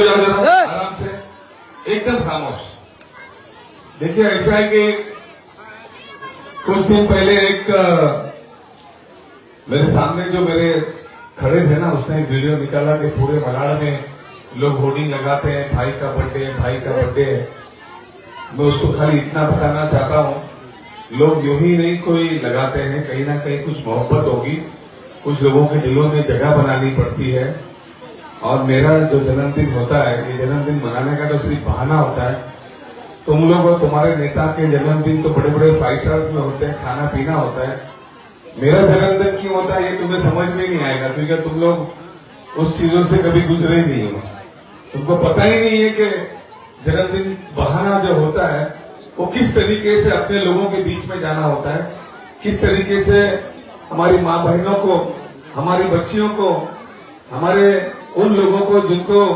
आराम से एकदम खामोश। देखिए ऐसा है कि कुछ दिन पहले एक मेरे सामने जो मेरे खड़े थे ना, उसने एक वीडियो निकाला कि पूरे मलाड़ में लोग होर्डिंग लगाते हैं भाई का बर्थडे है, भाई का बर्थडे है। मैं उसको खाली इतना बताना चाहता हूं, लोग यूं ही नहीं कोई लगाते हैं, कहीं ना कहीं कुछ मोहब्बत होगी, कुछ लोगों के दिलों में जगह बनानी पड़ती है। और मेरा जो जन्मदिन होता है, ये जन्मदिन मनाने का तो सिर्फ बहाना होता है। तुम लोग और तुम्हारे नेता के जन्मदिन तो बड़े बड़े 5 स्टार्स में होते हैं, खाना पीना होता है। मेरा जन्मदिन क्यों होता है ये तुम्हें समझ में नहीं आएगा, क्योंकि तुम लोग उस चीजों से कभी गुजरे ही नहीं हो। तुमको पता ही नहीं है कि जन्मदिन बहाना जो होता है वो किस तरीके से अपने लोगों के बीच में जाना होता है, किस तरीके से हमारी माँ बहनों को, हमारी बच्चियों को, हमारे उन लोगों को जिनको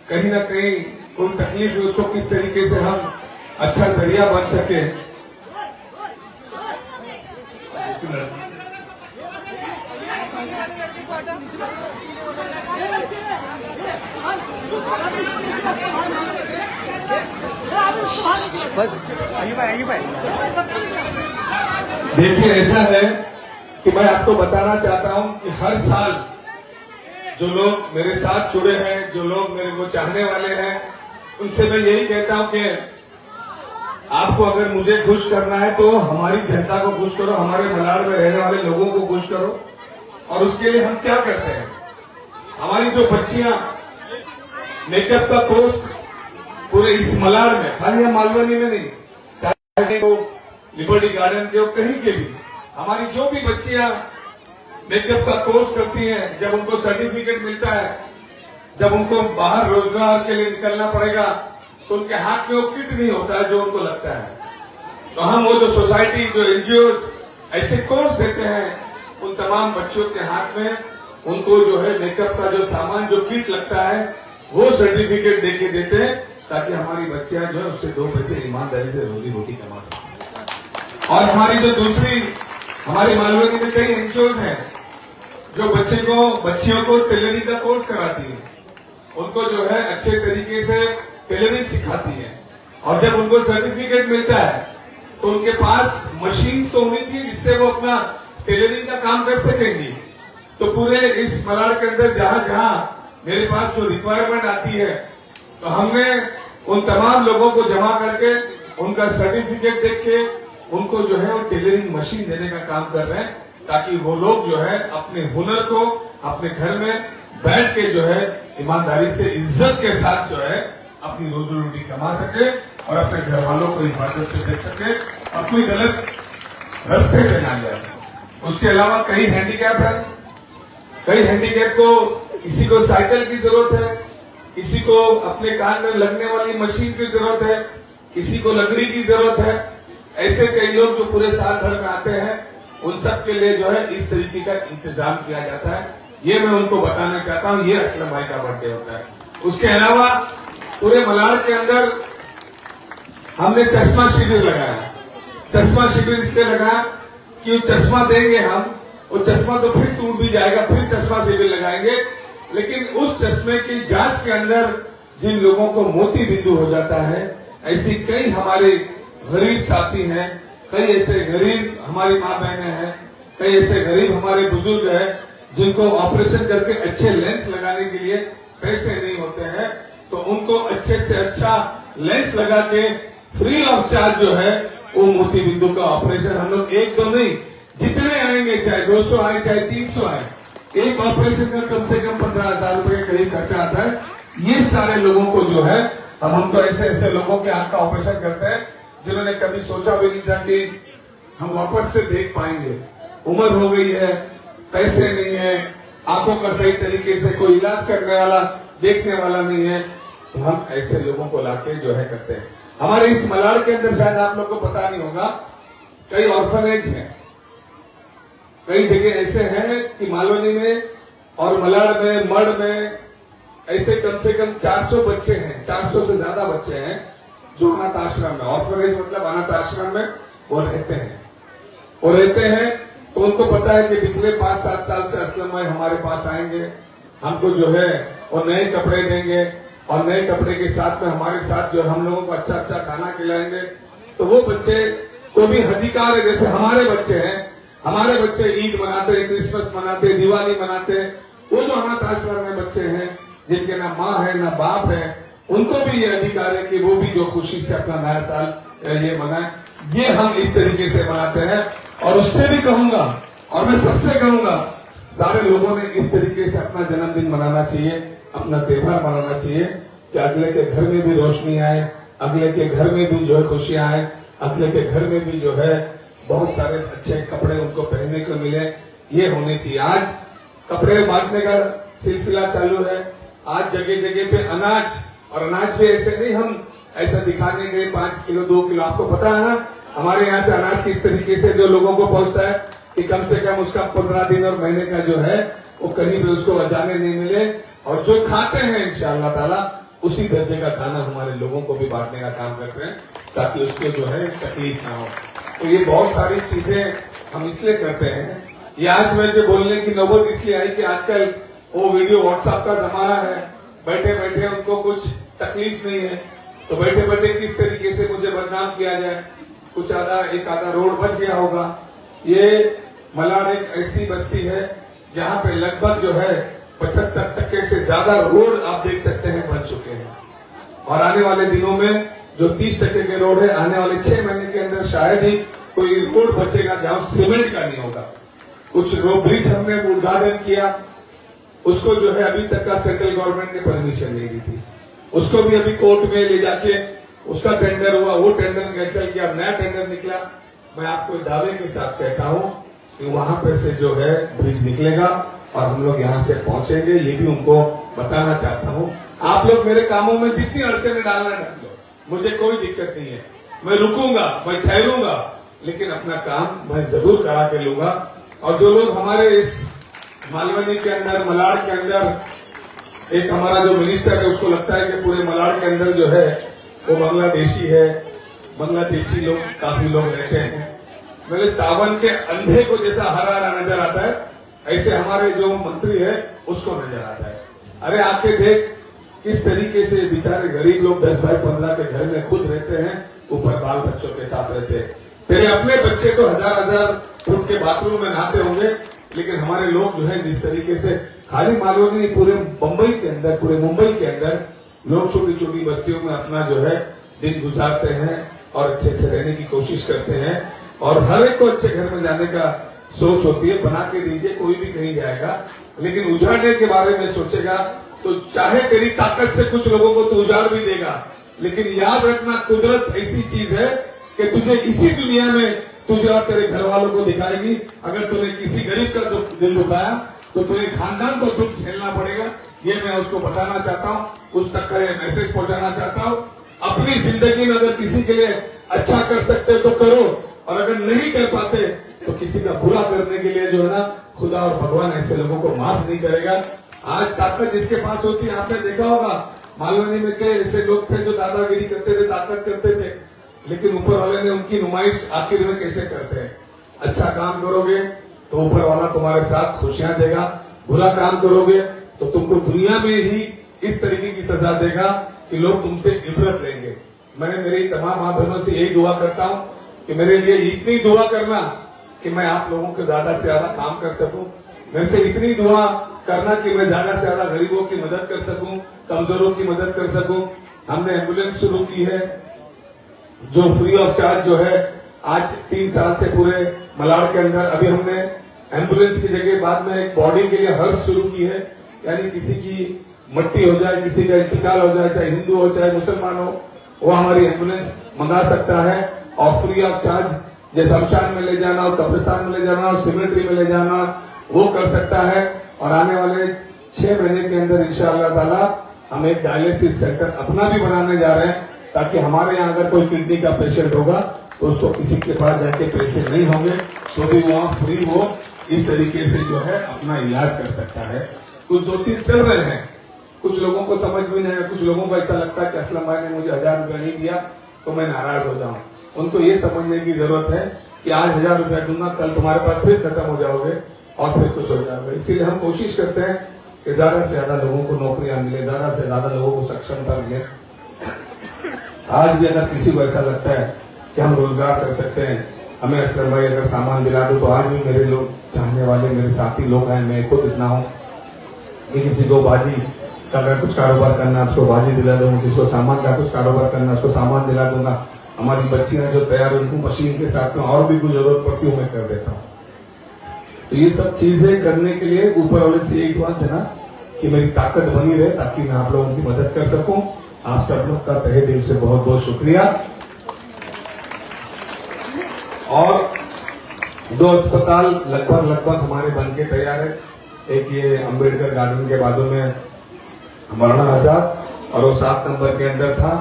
कहीं ना कहीं कोई तकलीफ है, उसको किस तरीके से हम अच्छा जरिया बन सके। देखिए ऐसा है कि मैं आपको बताना चाहता हूं कि हर साल जो लोग मेरे साथ जुड़े हैं, जो लोग मेरे को चाहने वाले हैं, उनसे मैं यही कहता हूं कि आपको अगर मुझे खुश करना है तो हमारी जनता को खुश करो, हमारे मलाड़ में रहने वाले लोगों को खुश करो। और उसके लिए हम क्या करते हैं, हमारी जो बच्चियां मेकअप का कोर्स पूरे इस मलाड़ में, खाली हम मालवनी में नहीं, चाहे वो लिबर्टी गार्डन के हो, कहीं के भी, हमारी जो भी बच्चियां मेकअप का कोर्स करती हैं, जब उनको सर्टिफिकेट मिलता है, जब उनको बाहर रोजगार के लिए निकलना पड़ेगा, तो उनके हाथ में वो किट नहीं होता है जो उनको लगता है। तो हम वो जो सोसाइटी, जो एनजीओ ऐसे कोर्स देते हैं, उन तमाम बच्चों के हाथ में उनको जो है मेकअप का जो सामान, जो किट लगता है, वो सर्टिफिकेट देके देते हैं, ताकि हमारी बच्चियां जो है उससे 2 पैसे ईमानदारी से रोजी रोटी कमा सकें। और हमारी जो दूसरी, हमारी मालवनी में कई एनजीओ हैं जो बच्चियों को टेलरिंग का कोर्स कराती है, उनको जो है अच्छे तरीके से टेलरिंग सिखाती है। और जब उनको सर्टिफिकेट मिलता है तो उनके पास मशीन तो होनी चाहिए जिससे वो अपना टेलरिंग का काम कर सकेंगी। तो पूरे इस मलाड़ के अंदर जहां जहां मेरे पास जो रिक्वायरमेंट आती है, तो हमने उन तमाम लोगों को जमा करके उनका सर्टिफिकेट देख के उनको जो है वो टेलरिंग मशीन देने का काम कर रहे हैं, ताकि वो लोग जो है अपने हुनर को अपने घर में बैठ के जो है ईमानदारी से, इज्जत के साथ जो है अपनी रोजी रोटी कमा सके और अपने घर वालों को हिफाजत से देख सके और कोई गलत रास्ते पे ना जाए। उसके अलावा कई हैंडीकैप है, कई हैंडीकैप को, किसी को साइकिल की जरूरत है, किसी को अपने कान में लगने वाली मशीन की जरूरत है, किसी को लकड़ी की जरूरत है। ऐसे कई लोग जो पूरे साल भर में आते हैं, उन सब के लिए जो है इस तरीके का इंतजाम किया जाता है। ये मैं उनको बताना चाहता हूं, ये असलम भाई का बर्थडे होता है। उसके अलावा पूरे मलाड़ के अंदर हमने चश्मा शिविर लगाया। चश्मा शिविर इसलिए लगाया कि वो चश्मा देंगे हम, वो चश्मा तो फिर टूट भी जाएगा, फिर चश्मा शिविर लगाएंगे, लेकिन उस चश्मे की जांच के अंदर जिन लोगों को मोती बिंदु हो जाता है, ऐसी कई हमारे गरीब साथी हैं, कई ऐसे गरीब हमारी माँ बहनें हैं, कई ऐसे गरीब हमारे बुजुर्ग हैं जिनको ऑपरेशन करके अच्छे लेंस लगाने के लिए पैसे नहीं होते हैं, तो उनको अच्छे से अच्छा लेंस लगा के फ्री ऑफ चार्ज जो है वो मोती बिंदु का ऑपरेशन हम लोग, एक दो नहीं, जितने आएंगे, चाहे 200 आए चाहे 300 आए, एक ऑपरेशन का कम से कम 15,000 रुपए के करीब खर्चा आता है। ये सारे लोगों को जो है हम तो ऐसे ऐसे लोगों के आंख का ऑपरेशन करते हैं जिन्होंने कभी सोचा भी नहीं था कि हम वापस से देख पाएंगे। उम्र हो गई है, पैसे नहीं है, आंखों का सही तरीके से कोई इलाज करने वाला, देखने वाला नहीं है, तो हम ऐसे लोगों को लाके जो है करते हैं। हमारे इस मलाड़ के अंदर शायद आप लोग को पता नहीं होगा, कई ऑर्फनेज हैं, कई जगह ऐसे हैं कि मालवनी में और मलाड़ में, मड़ में ऐसे कम से कम 400 बच्चे हैं, 400 से ज्यादा बच्चे हैं जो अनाथ आश्रम में, ऑर्फनेज मतलब अनाथ आश्रम में वो रहते हैं। तो उनको पता है कि पिछले 5-7 साल से असलम भाई हमारे पास आएंगे, हमको जो है वो नए कपड़े देंगे, और नए कपड़े के साथ में हमारे साथ जो हम लोगों को अच्छा अच्छा खाना खिलाएंगे, तो वो बच्चे को भी अधिकार है। जैसे हमारे बच्चे हैं, हमारे बच्चे ईद मनाते, क्रिसमस मनाते, दिवाली मनाते, वो जो अनाथ आश्रम में बच्चे हैं जिनके ना माँ है ना बाप है, उनको भी ये अधिकार है कि वो भी जो खुशी से अपना नया साल ये मनाए। ये हम इस तरीके से मनाते हैं। और उससे भी कहूंगा, और मैं सबसे कहूंगा, सारे लोगों ने इस तरीके से अपना जन्मदिन मनाना चाहिए, अपना त्योहार मनाना चाहिए कि अगले के घर में भी रोशनी आए, अगले के घर में भी जो है खुशियां आए, अगले के घर में भी जो है बहुत सारे अच्छे कपड़े उनको पहनने को मिले। ये होने चाहिए। आज कपड़े बांटने का सिलसिला चालू है। आज जगह जगह पे अनाज, और अनाज भी ऐसे नहीं हम ऐसा दिखाने गए 5 किलो 2 किलो। आपको पता है ना हमारे यहाँ से अनाज किस तरीके से जो लोगों को पहुंचता है कि कम से कम उसका 15 दिन और महीने का जो है वो कहीं भी उसको बचाने नहीं मिले। और जो खाते हैं इंशाअल्लाह ताला उसी दर्जे का खाना हमारे लोगों को भी बांटने का काम करते हैं, ताकि उसको जो है तकलीफ ना हो। तो ये बहुत सारी चीजें हम इसलिए करते हैं। ये आज मुझे बोलने की नौबत इसलिए आई कि आजकल वो वीडियो व्हाट्सएप का जमाना है, बैठे बैठे उनको कुछ तकलीफ नहीं है, तो बैठे बैठे किस तरीके से मुझे बदनाम किया जाए, कुछ एक आधा रोड बच गया होगा। ये मलाड एक ऐसी बस्ती है जहाँ पे लगभग जो है 75% से ज्यादा रोड आप देख सकते हैं बन चुके हैं। और आने वाले दिनों में जो 30% के रोड है, आने वाले 6 महीने के अंदर शायद ही कोई रोड बचेगा जहाँ सीमेंट का नहीं होगा। कुछ रोड ब्रिज हमने उद्घाटन किया, उसको जो है अभी तक का सेंट्रल गवर्नमेंट ने परमिशन नहीं दी थी, उसको भी अभी कोर्ट में ले जाके उसका टेंडर हुआ, वो टेंडर कैंसिल किया, नया टेंडर निकला। मैं आपको दावे के साथ कहता हूं कि वहां पर से जो है ब्रिज निकलेगा और हम लोग यहां से पहुंचेंगे। ये भी उनको बताना चाहता हूं। आप लोग मेरे कामों में जितनी अड़चने डालना डाल लो, मुझे कोई दिक्कत नहीं है। मैं रुकूंगा, मैं ठहरूंगा, लेकिन अपना काम मैं जरूर करा के लूंगा। और जो लोग हमारे इस मालवनी के अंदर, मलाड के अंदर, एक हमारा जो मिनिस्टर है उसको लगता है कि पूरे मलाड के अंदर जो है वो बांग्लादेशी है, बांग्लादेशी लोग काफी लोग रहते हैं। मेरे सावन के अंधे को जैसा हरा हरा नजर आता है, ऐसे हमारे जो मंत्री है उसको नजर आता है। अरे आके देख किस तरीके से बेचारे गरीब लोग 10 बाई 15 के घर में खुद रहते हैं, ऊपर बाल बच्चों के साथ रहते हैं। तेरे अपने बच्चे तो हजार फुट के बाथरूम में नहाते होंगे, लेकिन हमारे लोग जो है जिस तरीके से खाली मालवनी नहीं, पूरे बंबई के अंदर, पूरे मुंबई के अंदर लोग छोटी छोटी बस्तियों में अपना जो है दिन गुजारते हैं और अच्छे से रहने की कोशिश करते हैं। और हर एक को अच्छे घर में जाने का सोच होती है, बना के दीजिए, कोई भी कहीं जाएगा, लेकिन उजाड़ने के बारे में सोचेगा तो चाहे तेरी ताकत से कुछ लोगों को तो उजाड़ भी देगा, लेकिन याद रखना कुदरत ऐसी चीज है कि तुझे इसी दुनिया में तुझे और तेरे घर वालों को दिखाएगी। अगर तूने किसी गरीब का दिल दुखाया तो तुझे खानदान को दुख झेलना पड़ेगा। ये मैं उसको बताना चाहता हूँ, उस तक का मैसेज पहुंचाना चाहता हूँ। अपनी जिंदगी में अगर किसी के लिए अच्छा कर सकते तो करो, और अगर नहीं कर पाते तो किसी का बुरा करने के लिए जो है ना, खुदा और भगवान ऐसे लोगों को माफ नहीं करेगा। आज ताकत जिसके पास होती है, आपने देखा होगा मालवनी में कई ऐसे लोग थे जो दादागिरी करते थे, ताकत करते थे, लेकिन ऊपर वाले ने उनकी नुमाइश आखिर में कैसे करते हैं। अच्छा काम करोगे तो ऊपर वाला तुम्हारे साथ खुशियां देगा, बुरा काम करोगे तो तुमको दुनिया में ही इस तरीके की सजा देगा कि लोग तुमसे इबरत लेंगे। मैं मेरी तमाम माँ बहनों से यही दुआ करता हूँ कि मेरे लिए इतनी दुआ करना कि मैं आप लोगों के ज्यादा से ज्यादा काम कर सकूं। मेरे से इतनी दुआ करना कि मैं ज्यादा से ज्यादा गरीबों की मदद कर सकूं, कमजोरों की मदद कर सकूं। हमने एम्बुलेंस शुरू की है जो फ्री ऑफ चार्ज जो है आज 3 साल से पूरे मलाड के अंदर। अभी हमने एम्बुलेंस की जगह बाद में एक बॉडी के लिए हर्ष शुरू की है, यानी किसी की मट्टी हो जाए, किसी का इंतकाल हो जाए, चाहे हिंदू हो चाहे मुसलमान हो, वो हमारी एम्बुलेंस मंगा सकता है और फ्री ऑफ चार्ज। जैसे शमशान में ले जाना और कब्रिस्तान में ले जाना और सिमेट्री में ले जाना वो कर सकता है। और आने वाले 6 महीने के अंदर इंशाअल्लाह ताला हम एक डायलिसिस सेंटर अपना भी बनाने जा रहे हैं, ताकि हमारे यहाँ अगर कोई किडनी का पेशेंट होगा तो उसको किसी के पास जाके पैसे नहीं होंगे, तो भी वहाँ फ्री वो इस तरीके से जो है अपना इलाज कर सकता है। कुछ 2-3 चल रहे हैं, कुछ लोगों को समझ में नहीं आया, कुछ लोगों को ऐसा लगता है कि असलम भाई ने मुझे 1000 रुपया नहीं दिया तो मैं नाराज हो जाऊं। उनको ये समझने की जरूरत है कि आज 1000 रुपया दूंगा, कल तुम्हारे पास फिर खत्म हो जाओगे और फिर कुछ हो जाओगे। इसीलिए हम कोशिश करते हैं कि ज्यादा से ज्यादा लोगों को नौकरियां मिले, ज्यादा से ज्यादा लोगों को सक्षमता मिले। आज भी अगर किसी को ऐसा लगता है कि हम रोजगार कर सकते हैं, हमें असलम भाई अगर सामान दिला दो, तो आज भी मेरे लोग चाहने वाले, मेरे साथी लोग हैं, मैं खुद इतना हूं कि किसी को बाजी का अगर कुछ कारोबार करना उसको बाजी दिला दूंगा, किसी को सामान का कुछ कारोबार करना उसको सामान दिला दूंगा। हमारी बच्चियां जो तैयार, उनको मशीन के साथ में और भी कुछ जरूरत पड़ती है मैं कर देता हूँ। तो ये सब चीजें करने के लिए ऊपर वाले से एक बात है ना कि मेरी ताकत बनी रहे, ताकि मैं आप लोगों की मदद कर सकूं। आप सब लोग का तहे दिल से बहुत बहुत शुक्रिया। और 2 अस्पताल लगभग हमारे बन के तैयार है। एक ये अंबेडकर गार्डन के बाजू में मौलाना आजाद, और वो 7 नंबर के अंदर था।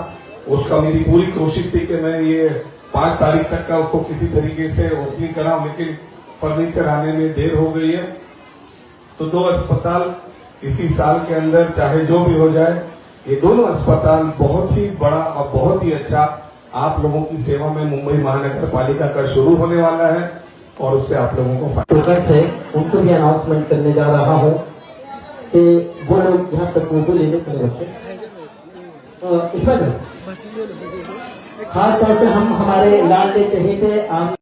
उसका मेरी पूरी कोशिश थी कि मैं ये 5 तारीख तक का उसको किसी तरीके से ओपनिंग कराऊं, लेकिन फर्नीचर आने में देर हो गई है। तो 2 अस्पताल इसी साल के अंदर, चाहे जो भी हो जाए, ये दोनों अस्पताल बहुत ही बड़ा और बहुत ही अच्छा आप लोगों की सेवा में मुंबई महानगर पालिका का शुरू होने वाला है, और उससे आप लोगों को टोकन है उनको भी अनाउंसमेंट करने जा रहा हूँ कि वो लोग यहाँ तक फोटो लेने के लिए बच्चे इसमें खास तौर से हम हमारे लाल के चहेते आम